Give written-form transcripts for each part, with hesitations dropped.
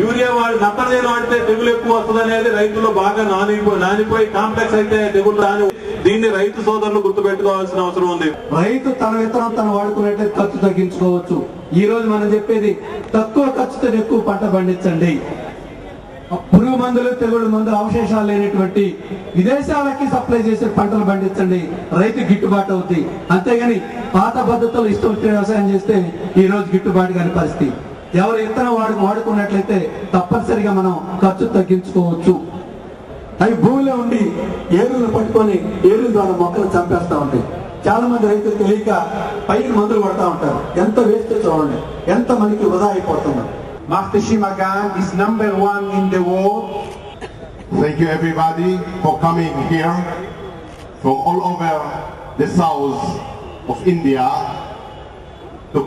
Urea నత్రజని వాడితే తెగులు ఎక్కువ వస్తుంది అనేది రైతుల్లో బాగా నానిపోయి కాంప్లెక్స్ అయితే తెగులు రాని. దీన్ని రైతు సోదరులు గుర్తుపెట్టుకోవాల్సిన అవసరం ఉంది. రైతు తన విత్తనం తను వాడుకున్నట్లయితే ఖర్చు తగ్గించుకోవచ్చు. ఈ రోజు మనం చెప్పేది తక్కువ ఖర్చుతో ఎక్కువ పంట పండించండి. పురుగు మందులు తెగుళ్ళు మందులు అవశేషాలు లేనటువంటి విదేశాలకి సప్లై చేసే పంటలు పండించండి. రైతు గిట్టుబాటు అవుతుంది. అంతేగాని పాత పద్ధతులు ఇష్టం వచ్చిన వ్యవసాయం చేస్తే ఈ రోజు గిట్టుబాటు కాని పరిస్థితి. ఎవరు విత్తనం వాడుకున్నట్లయితే తప్పనిసరిగా మనం ఖర్చు తగ్గించుకోవచ్చు. అవి భూమిలో ఉండి ఏరులను పట్టుకొని ఏరుల ద్వారా మొక్కలు చంపేస్తా ఉంటాయి. చాలా మంది రైతులు తెలియక పైకి మందులు పడతా ఉంటారు. ఎంత వేస్ట్ చూడండి, ఎంత మనకి వృధా అయిపోతుంది. Mahtashi Magan is #1 in the world. Thank you everybody for coming here from all over the south of India to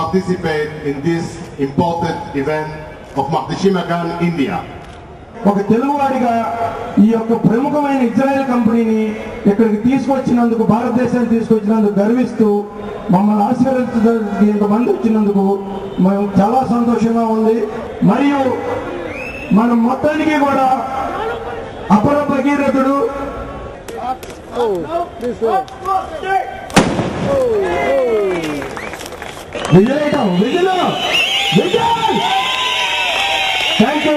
participate in this important event of Mahtashi Magan India. ఒక తెలుగువాడిగా ఈ యొక్క ప్రముఖమైన ఇజ్రాయెల్ కంపెనీని ఇక్కడికి తీసుకొచ్చినందుకు, భారతదేశానికి తీసుకొచ్చినందుకు గర్విస్తూ మమ్మల్ని ఆశీర్వదించడానికి ఇంతమంది వచ్చినందుకు మేము చాలా సంతోషంగా ఉంది. మరియు మనం మొత్తానికి కూడా అపర భగీరథుడు విజయ్. Thank you.